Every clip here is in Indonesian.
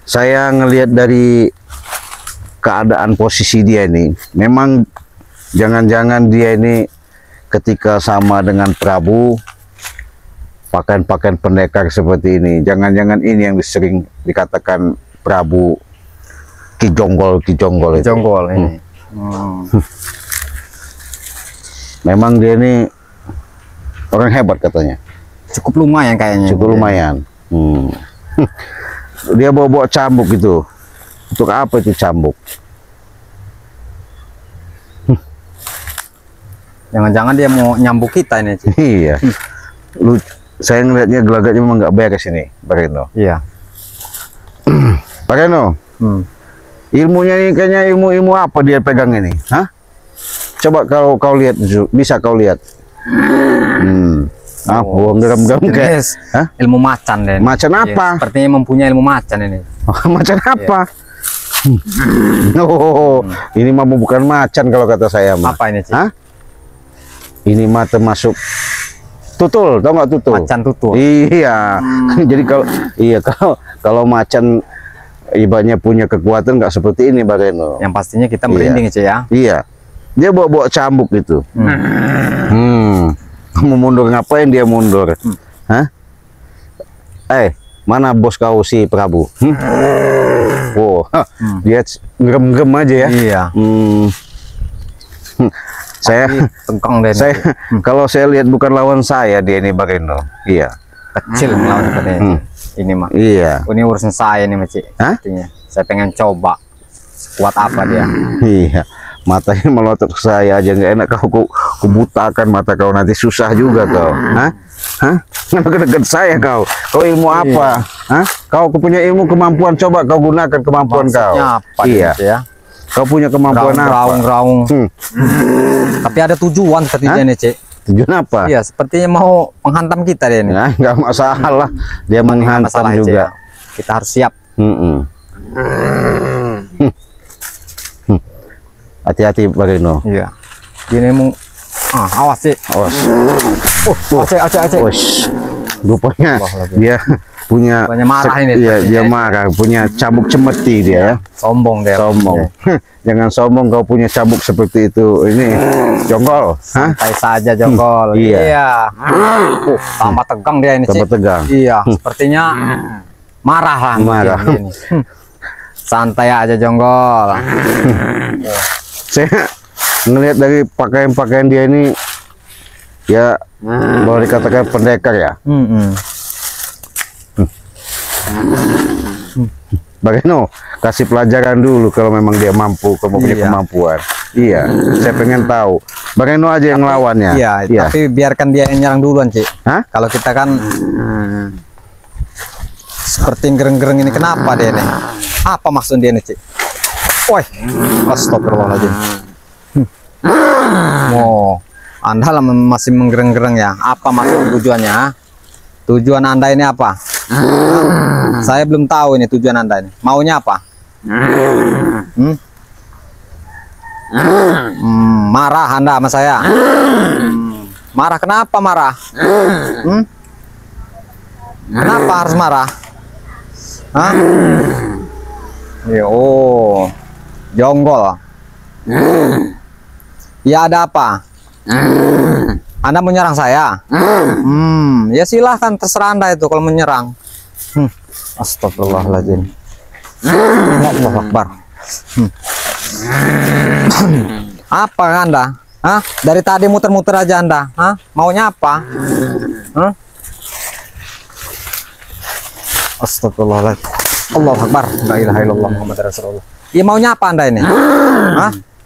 Saya ngelihat dari keadaan posisi dia ini, memang jangan-jangan dia ini ketika sama dengan Prabu pakaian-pakaian pendekar seperti ini, jangan-jangan ini yang sering dikatakan Prabu Kijonggol itu. ini. Memang dia ini orang hebat katanya. Cukup lumayan kayaknya. Cukup lumayan. Dia bawa-bawa cambuk gitu. Untuk apa itu cambuk? Jangan-jangan dia mau nyambuk kita ini. Iya. Saya ngelihatnya gelagatnya memang nggak beres ini, Pak Reno. Iya. Pak Reno, ilmunya ini kayaknya ilmu apa dia pegang ini? Hah? Coba kau lihat, bisa kau lihat. Geram-geram kayak. Hah? Ilmu macan deh. Macan apa? Ya, sepertinya mempunyai ilmu macan ini. Macan apa? Ini mah bukan macan kalau kata saya mah. Apa ini, Cik? Hah? Ini mah termasuk tutul, tau nggak tutul? Macan tutul. Iya. Jadi kalau macan ibaratnya punya kekuatan nggak seperti ini, Pak Reno. Yang pastinya kita merinding, Cik, ya. Iya. Dia bawa cambuk itu. Kamu mundur, ngapain dia mundur? Hah? Mana bos kau si Prabu? Dia gerem-gerem aja ya. Iya. Kalau saya lihat bukan lawan saya dia ini, Pak Reno. Iya. Kecil melawan katanya. Ini mah. Iya. Ini urusan saya nih, Cik. Artinya saya pengen coba kuat apa dia. Iya. Matanya melotot ke saya aja nggak enak, kau kubutakan mata kau, nanti susah juga kau. Hah? Deket-deket saya kau ilmu apa? Hah? Kau punya ilmu kemampuan, coba kau gunakan kemampuan kau. Apa iya ya? Kau punya kemampuan apa? Raung. Tapi ada tujuan sepertinya nih, Cik. Tujuan apa? Iya, sepertinya mau menghantam kita dia nih. Nah, nggak masalah, dia menghantam juga. Kita harus siap. Hati-hati, Pak Reno. Iya. Ini mau awas, Cik. Awas. Aceh. Rupanya dia punya marah ini. Iya, dia marah, punya cambuk cemeti dia ya. Sombong dia. Sombong. Jangan sombong kau punya cambuk seperti itu. Ini Jonggol. Santai saja, Jonggol. Iya. Tambah tegang dia ini, Cik. Tambah tegang. Iya, sepertinya marah lah. Marah. Santai aja, Jonggol. Saya ngelihat dari pakaian-pakaian dia ini ya boleh dikatakan pendekar ya. Bagaimana? Kasih pelajaran dulu kalau memang dia mampu, kalau punya kemampuan. Iya, saya pengen tahu. Bagaimana aja yang lawannya? Iya, tapi biarkan dia yang nyerang duluan, Cik. Kalau kita kan seperti gereng-gereng ini, kenapa dia nih? Apa maksud dia nih, Cik? Woi, astagfirullahaladzim. Anda masih menggereng-gereng ya? Apa maksud tujuannya? Tujuan Anda ini apa? Saya belum tahu ini tujuan Anda ini. Maunya apa? Marah Anda sama saya? Marah kenapa marah? Kenapa harus marah? Hah? Jonggol. Ya ada apa? Anda menyerang saya? Ya silahkan, terserah Anda itu kalau menyerang. Astagfirullahaladzim. Allahu Akbar. Apa Anda? Dari tadi muter-muter aja Anda. Maunya apa? Astagfirullahaladzim. Allahu Akbar. La ilaha illallah Muhammad Rasulullah. Ya maunya apa Anda ini?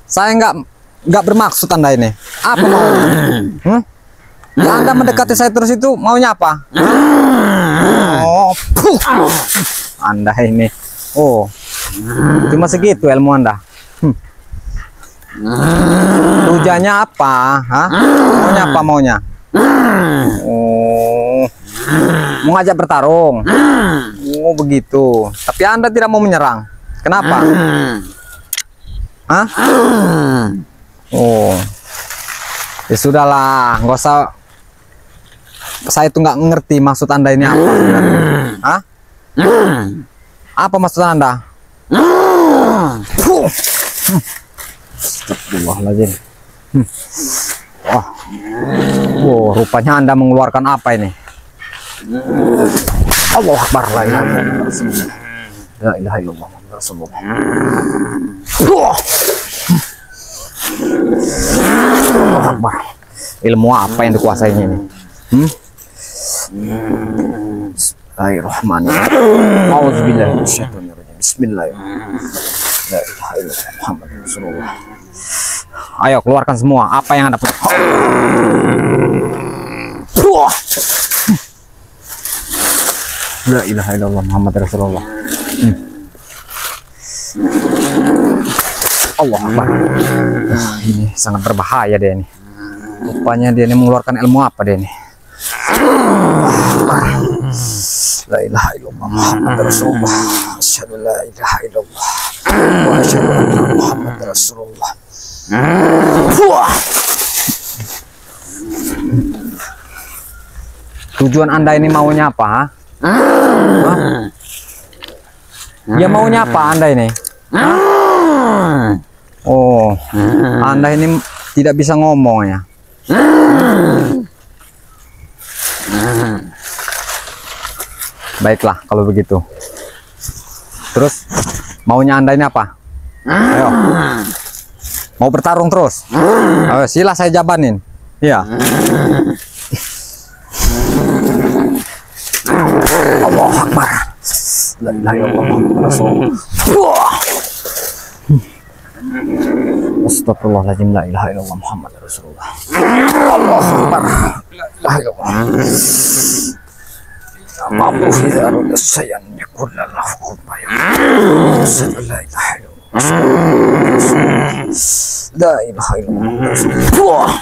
Saya nggak bermaksud Anda ini. Apa maunya? Ya Anda mendekati saya terus itu maunya apa? Anda ini. Cuma segitu ilmu Anda. Tujuannya apa? Maunya apa maunya? Mau ngajak bertarung. Begitu. Tapi Anda tidak mau menyerang. Kenapa? Ya sudahlah, nggak usah. Saya itu nggak ngerti maksud Anda ini apa. Apa maksud Anda? Astagfirullahaladzim. Wah. Wow, rupanya Anda mengeluarkan apa ini? Allahu Akbar. La ilaha illallah Rasulullah. Allahu Akbar. Ilmu apa yang dikuasainya ini? Bismillahirrahmanirrahim. Auzubillahi minasyaitonirrajim. Bismillahirrahmanirrahim. La ilaha illallah Muhammadur Rasulullah. Ayo keluarkan semua apa yang Anda punya. La ilaha illallah Muhammadur Rasulullah. Allah Akbar. Ini sangat berbahaya dia ini. Rupanya dia ini mengeluarkan ilmu apa dia ini? La ilaha illallah Muhammadur Rasulullah. Asyhadu la ilaha illallah wa asyhadu anna Muhammadar Rasulullah. Tujuan Anda ini maunya apa? Ha? Ya maunya apa Anda ini? Oh, Anda ini tidak bisa ngomong ya? Baiklah kalau begitu. Terus maunya Anda ini apa? Ayo. Mau bertarung terus? Ayo, sila saya jabanin. Iya. Allahu Akbar. La ilaha illallah Rasulullah. Astagfirullahaladzim. La ilaha illallah Muhammadur Rasulullah. Allahu Akbar. La ilaha illallah. Mampu tidak ada sayang yakun lahu kubayah. La ilaha illallah. La ilaha illallah.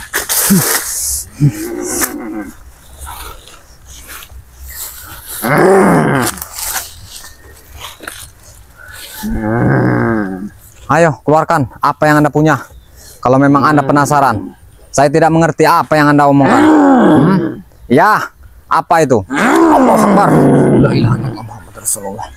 Ayo keluarkan apa yang Anda punya. Kalau memang Anda penasaran, saya tidak mengerti apa yang Anda omongkan. Ya, apa itu? Allahu Akbar. La ilaha illallah Muhammadur Rasulullah.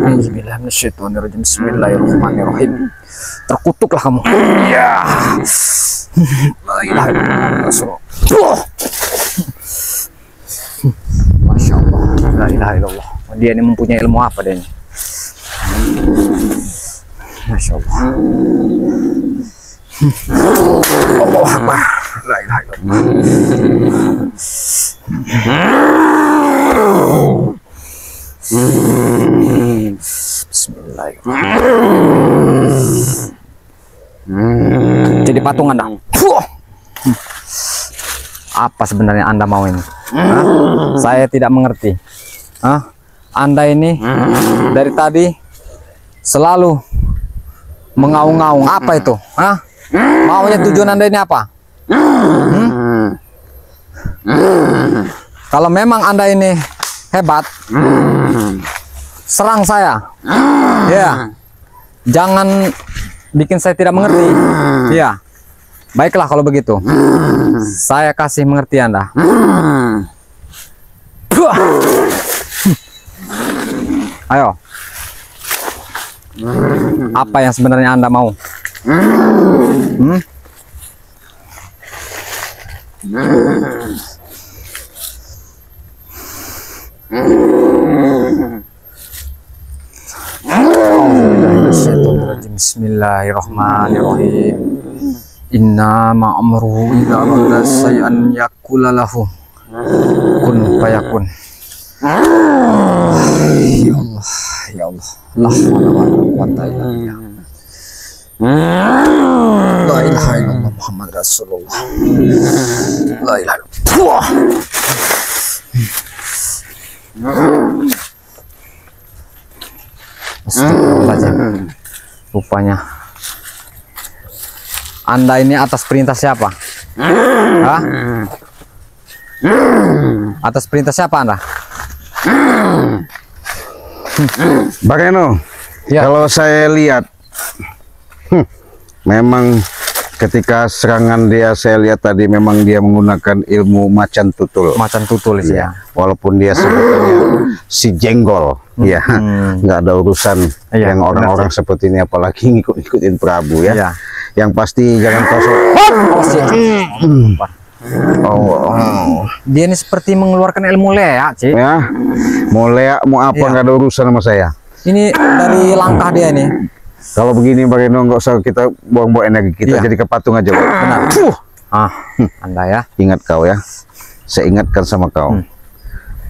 Auzubillahi minasyaitonirrajim. Bismillahirrahmanirrahim. Terkutuklah kamu. Ya. La ilaha illallah Rasulullah. Masya Allah. La ilaha illallah. Dia ini mempunyai ilmu apa dia ini? Masya Allah. Allahu Akbar. La ilaha illallah. Bismillahirrahmanirrahim. Jadi patung Anda. Apa sebenarnya Anda mau ini? Saya tidak mengerti. Anda ini dari tadi selalu mengaung-ngaung. Apa itu? Maunya tujuan Anda ini apa? Kalau memang Anda ini hebat, serang saya. Ya, jangan bikin saya tidak mengerti. Ya, baiklah kalau begitu. Saya kasih mengerti Anda. Ayo. Apa yang sebenarnya Anda mau? Bismillahirrahmanirrahim. Inna ma'amruhu idza arada shay'an yaqula lahu kun fayakun. Ya Allah, ya Allah. La haula wa la quwwata illa billah. La ilaha illallah Muhammad Rasulullah. La ilaha illallah. Astagfirullahaladzim. Rupanya Anda ini atas perintah siapa? Atas perintah siapa Anda? Bagaimana? Ya. Kalau saya lihat memang ketika serangan dia saya lihat tadi memang dia menggunakan ilmu macan tutul. Macan tutul sih ya. Walaupun dia sebutannya si Jenggol, ya, nggak ada urusan Iya, yang orang-orang seperti ini, apalagi ngikut-ngikutin Prabu ya. Iya. Yang pasti jangan kosong. Dia ini seperti mengeluarkan ilmu leak, Cik. Ya, mau leak mau apa Iya. nggak ada urusan sama saya. Ini dari langkah dia ini. Kalau begini Bareno nggak usah kita buang-buang energi, kita Iya. jadi kepatung aja. Pak. Benar. Anda ya. Ingat kau ya, saya ingatkan sama kau.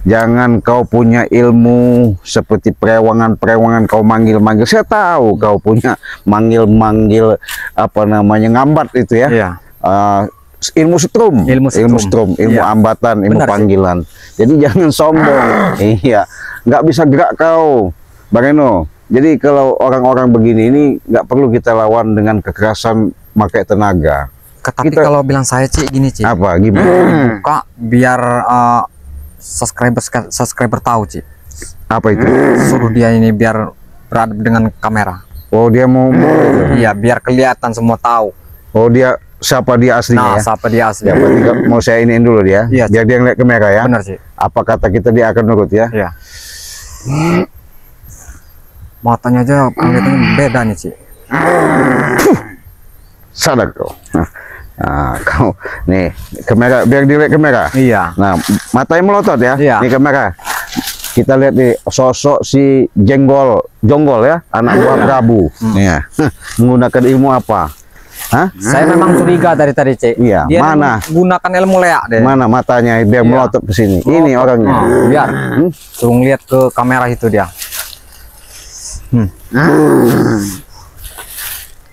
Jangan kau punya ilmu seperti perewangan kau manggil-manggil. Saya tahu kau punya manggil-manggil apa namanya ngambat itu ya. Iya. Ilmu setrum, Ilmu setrum. ilmu Iya. ambatan, ilmu Benar sih. panggilan. Jadi jangan sombong. Iya, nggak bisa gerak kau, Bareno. Jadi kalau orang-orang begini ini nggak perlu kita lawan dengan kekerasan pakai tenaga. Tapi Kita- kalau bilang saya, Cik, gini, Cik. Apa gimana? Kak, biar subscriber tahu, Cik. Apa itu? Suruh dia ini biar berhadap dengan kamera. Oh dia mau Iya, biar kelihatan semua tahu. oh dia siapa dia aslinya Nah, ya? siapa dia asli? Ya, berarti mau saya iniin dulu dia, Iya, biar dia ngeliat kamera ya. Benar, Cik. Apa kata kita dia akan nurut ya? Iya. Matanya aja kelihatannya beda nih, Cik. Sadar kau. Nah, kau nih kamera biar dilihat kamera. Iya. Nah, matanya melotot ya. Iya. Ini kamera. Kita lihat nih sosok si Jonggol ya, anak buah Prabu. Iya. Menggunakan ilmu apa? Hah? Saya memang curiga dari tadi, Cik. Iya, Dia mana? menggunakan ilmu leak deh. Mana matanya biar Iya. melotot ke sini. Ini orangnya. Biar. Suruh lihat ke kamera itu dia.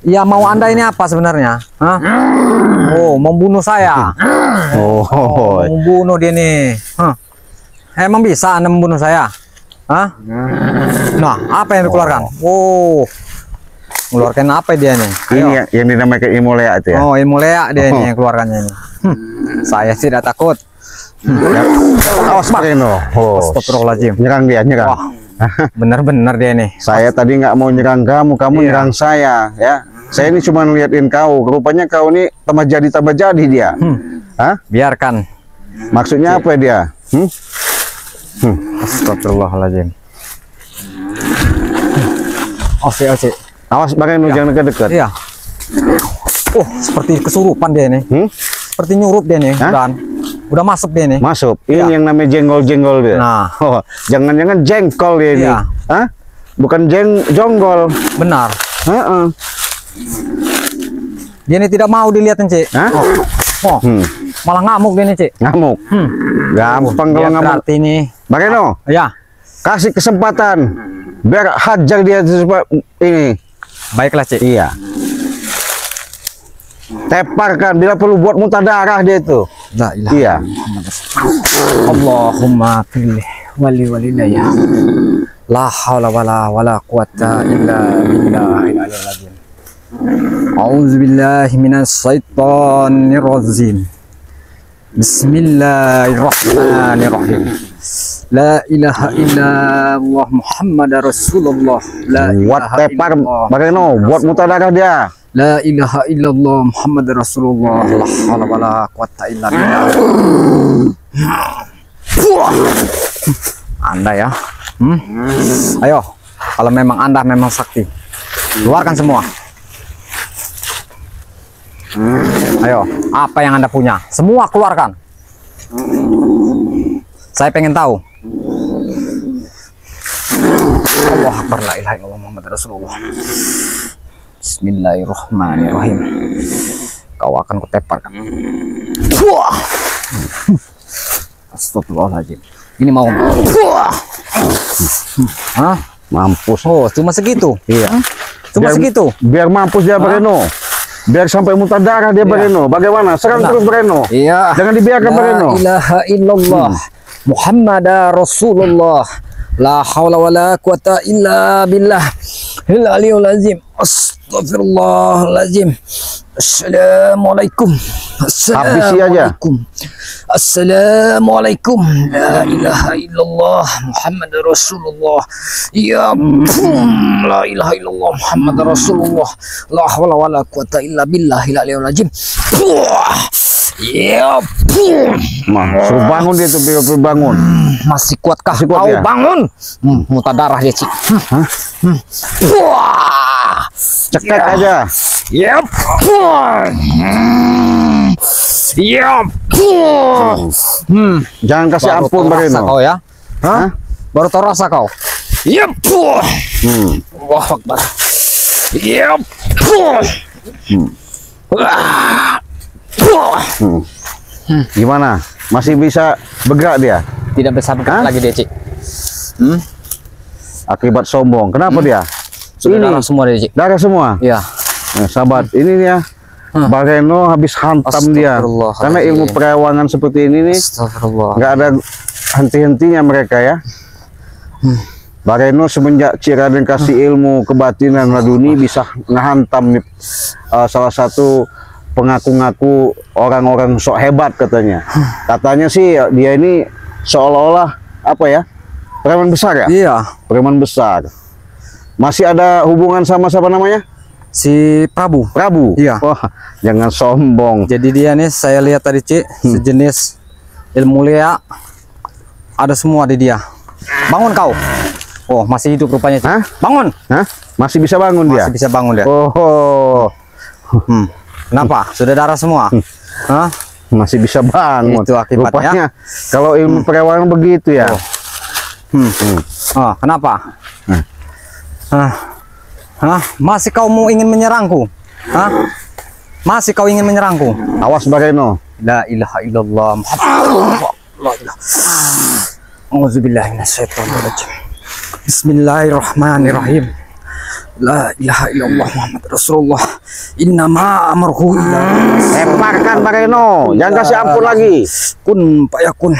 Ya, mau Anda ini apa sebenarnya? Hah? Oh, membunuh saya. Oh. Membunuh dia nih. Hah? Emang bisa Anda membunuh saya? Hah? Nah, apa yang dikeluarkan? Oh. Mengeluarkan apa dia nih? Ini yang dinamakan ilmu leak itu ya. Oh, ilmu leak dia ini yang keluarkannya ini. Saya tidak takut. Awas Bareno. Oh. Astagfirullahaladzim. Nyerang dia, nyerang. Wah, bener-bener dia nih. Saya tadi nggak mau nyerang kamu, kamu Iya. nyerang saya, ya. Saya ini cuma ngeliatin kau. Rupanya kau ini tambah jadi dia. Hah? Biarkan. Maksudnya apa dia? Astagfirullahaladzim. Oke. Awas Bareno jangan dekat-dekat. Iya. Oh, seperti kesurupan dia nih. Seperti nyurup dia nih. Hah? Udah masuk dia nih. Masuk. Ini Iya. yang namanya jenggol-jenggol dia. Nah. Oh, jangan-jangan jengkol dia ini. Iya. Hah? Bukan jonggol. Benar. Heeh. Dia ini tidak mau dilihatin, Cik. Hah? Oh. Malah ngamuk dia nih, Cik. Ngamuk. Gampang kalau Dia ngamuk. berarti ini. Bareno, Ya. kasih kesempatan biar hajar dia ini. Baiklah, Cik. Iya. Teparkan bila perlu buat muntah darah dia itu. La ilaha Iya. Allahumma pilih wali walidayah. La haula wala quwata illa billahil aliyyil azim. A'udzu billahi minas syaitonir rajim. Bismillahirrahmanirrahim. La ilaha illallah Muhammadar Rasulullah. La Buat ilaha tepar illallah. Bareno, buat muntah darah dia. La ilaha illallah Muhammadar Rasulullah. La haula wala quwata illa billah. Anda ya. Ayo, kalau memang Anda memang sakti, keluarkan semua. Ayo, apa yang Anda punya? Semua keluarkan. Saya pengen tahu. Allah Akbar, la ilaha illallah Muhammad Rasulullah. Bismillahirrahmanirrahim. Kau akan kuteparkan. Wah. Astagfirullahaladzim. Ini mau. Hah? Mampus. Oh, cuma segitu. Iya. Cuma segitu. Biar mampus dia Bareno. Biar sampai muntah darah dia Bareno. Bagaimana? Serang Benar. terus Bareno. Iya. Jangan dibiarkan Bareno. La ilaha illallah Muhammadar Rasulullah. La haula wala quwata illa billah. Alazim. Astagfirullahalazim. Assalamualaikum. Habisi aja. Assalamualaikum. La ilaha illallah Muhammad Rasulullah. Ya la ilaha illallah Muhammad Rasulullah. La hawla wala quwata illa billahil aliyil azim. Ya. Suruh bangun dia tuh, biar bangun. Masih kuatkah Masih kuat kau ya? bangun? Muntah darah dia, Cik. Wah. Cekek aja. Yep. Yep. Jangan kasih Baru ampun tahu rasa Bareno. kau ya? Hah? Baru tahu rasa kau. Yep. Wah, Akbar. Yep. Gimana? Masih bisa bergerak dia? Tidak bisa bergerak Hah? lagi dia, Cik. Akibat sombong. Kenapa dia? Sudah Ini darah semua dia, Cik. darah semua. Iya. Nah, sahabat, ini dia. Bareno habis hantam dia. Astagfirullahaladzim. Karena ilmu perewangan seperti ini nih, Astagfirullah. nggak ada henti-hentinya mereka ya. Bareno semenjak Cik Raden kasih ilmu kebatinan laduni bisa ngehantam salah satu pengaku-ngaku orang-orang sok hebat katanya. Katanya sih dia ini seolah-olah apa ya? Preman besar ya? Iya. Preman besar. Masih ada hubungan sama siapa namanya? Si Prabu. Prabu. Iya. Wah, jangan sombong. Jadi dia nih saya lihat tadi, Cik, sejenis ilmu mulia ada semua di dia. Bangun kau. Oh, masih hidup rupanya, Cik. Hah? Bangun. Hah? Masih bisa bangun dia? Masih bisa bangun dia. Oh, Kenapa? Sudah darah semua. Hah? masih bisa bangun. Itu akibatnya. Rupanya kalau ilmu perewangan begitu ya. Oh, kenapa? Hah? Masih kau mau ingin menyerangku? Hah? Masih kau ingin menyerangku? Awas Bareno. La ilaha illallah Muhammad. La ilaha. Auzubillahi minasyaitonirrajim. Bismillahirrahmanirrahim. La ilaha illallah Muhammad Rasulullah. Innama amruhu ila Lemparkan Bareno. Jangan kasih ampun lagi. kun fayakun.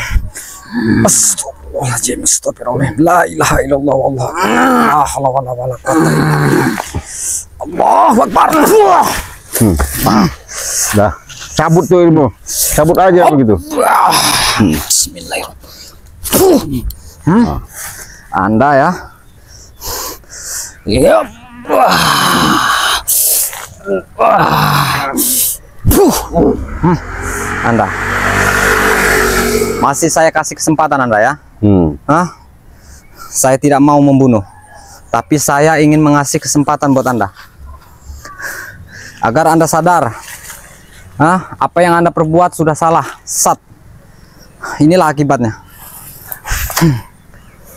Astagfirullahaladzim. Astagfirullahaladzim. La ilaha illallah wallah. La haula wala quwwata illa billah. Allahu akbar. Dah, cabut tuh ilmu. Cabut aja begitu. Bismillahirrahmanirrahim. Anda ya. Yep. Anda. Masih saya kasih kesempatan Anda ya. Hah? Saya tidak mau membunuh. Tapi saya ingin mengasih kesempatan buat Anda. Agar Anda sadar. Hah? Apa yang Anda perbuat sudah salah. Sat. Inilah akibatnya.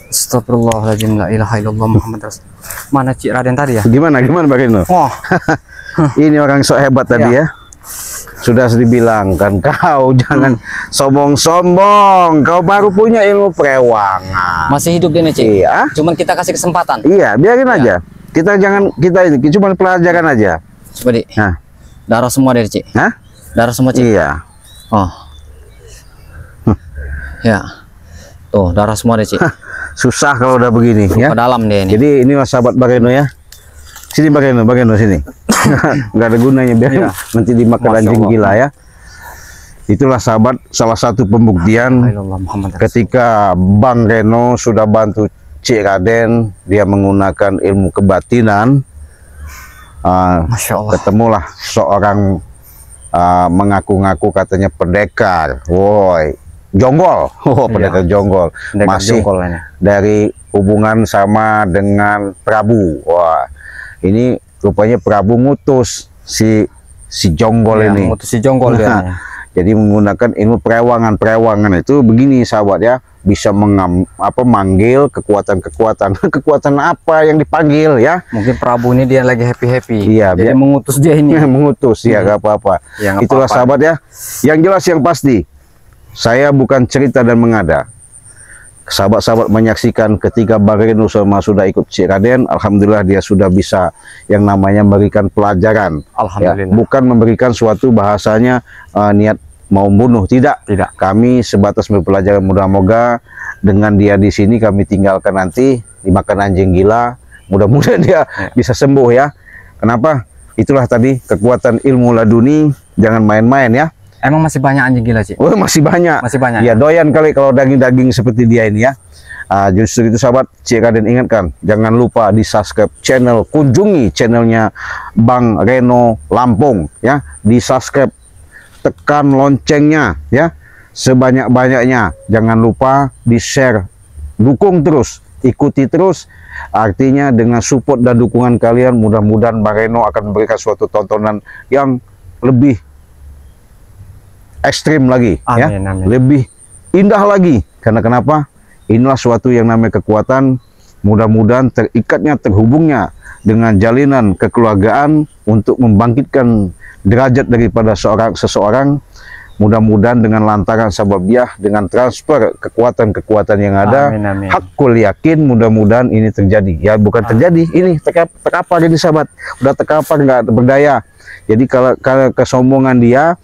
Astagfirullahaladzim. La ilaha illallah Muhammad Rasulullah. Mana Cik Raden tadi ya? Gimana Bareno? Oh. Ini orang sok hebat tadi ya. Sudah dibilang kan kau jangan sombong-sombong. Kau baru punya ilmu perewangan. Masih hidup dia nih, Cik. Iya. Cuman kita kasih kesempatan. Iya, biarin aja. Kita jangan ini cuma pelajaran aja. Coba, Dik. Nah. Darah semua dari Cik. Hah? Darah semua, Cik. Iya. Oh. Ya. Tuh, darah semua deh, Cik. Susah kalau udah begini ya. Ke dalam deh ini. Jadi inilah sahabat Bareno ya. Sini Bareno sini. Nggak ada gunanya biar nanti dimakan Masya anjing Allah. gila ya. Itulah sahabat salah satu pembuktian ketika Bang Reno sudah bantu Cik Raden, dia menggunakan ilmu kebatinan. Masya Allah. Ketemulah seorang mengaku-ngaku katanya pendekar. Woi, jonggol. Oh, pendekar jonggol. Pendekar Masih jonggol ini. dari hubungan sama dengan Prabu. Wah, ini rupanya Prabu ngutus si jonggol Ya, ini. ngutus si jonggol dia. Nah, jadi menggunakan ilmu perewangan itu begini sahabat ya, bisa manggil kekuatan apa yang dipanggil ya. Mungkin Prabu ini dia lagi happy. Iya, jadi biar- mengutus dia ini. mengutus ya, gak apa-apa. Ya, nggak Itulah apa-apa. sahabat ya. Yang jelas yang pasti, saya bukan cerita dan mengada. Sahabat-sahabat menyaksikan ketika Bang Reno sama sudah ikut Cik Raden, alhamdulillah dia sudah bisa yang namanya memberikan pelajaran. Alhamdulillah. Ya, bukan memberikan suatu bahasanya niat mau bunuh, tidak. Kami sebatas berpelajaran, moga-moga dengan dia di sini kami tinggalkan nanti dimakan anjing gila, Mudah-mudahan dia bisa sembuh ya. Kenapa? Itulah tadi kekuatan ilmu laduni, jangan main-main ya. Emang masih banyak anjing gila, Cik? Oh, masih banyak. Masih banyak. Ya, doyan kali kalau daging-daging seperti dia ini ya. Justru itu sahabat, Cik Raden ingatkan, jangan lupa di subscribe channel, kunjungi channelnya Bang Reno Lampung ya, di subscribe, tekan loncengnya ya, sebanyak-banyaknya. Jangan lupa di share, dukung terus, ikuti terus. Artinya dengan support dan dukungan kalian, mudah-mudahan Bang Reno akan memberikan suatu tontonan yang lebih ekstrim lagi. Amin, Ya, amin. lebih indah lagi. Karena kenapa? Inilah suatu yang namanya kekuatan. Mudah-mudahan terikatnya, terhubungnya dengan jalinan kekeluargaan untuk membangkitkan derajat daripada seseorang. Mudah-mudahan dengan lantaran sababiah, dengan transfer kekuatan-kekuatan yang ada, Amin, amin. hakul yakin mudah-mudahan ini terjadi. Ya bukan terjadi, ini terkapar jadi sahabat. Udah terkapar, nggak berdaya. Jadi kalau kesombongan dia,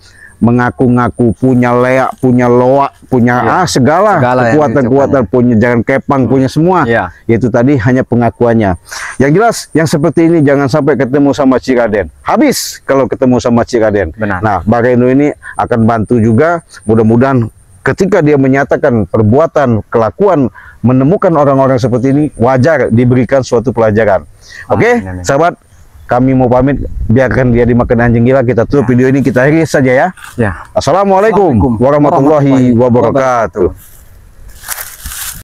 mengaku-ngaku punya leak, punya loak, punya segala Segala yang kekuatan-kekuatan, punya jangan kepang, punya semua. Iya. Itu tadi hanya pengakuannya. Yang jelas, yang seperti ini jangan sampai ketemu sama Cik Raden. Habis kalau ketemu sama Cik Raden. Benar. Nah, Bang Reno ini akan bantu juga. Mudah-mudahan ketika dia menyatakan perbuatan, kelakuan, menemukan orang-orang seperti ini, wajar diberikan suatu pelajaran. Oke, Amin, amin. sahabat, kami mau pamit, biarkan dia dimakan anjing gila. Kita tutup video ini, kita akhiri saja ya. Ya. Assalamualaikum warahmatullahi wabarakatuh.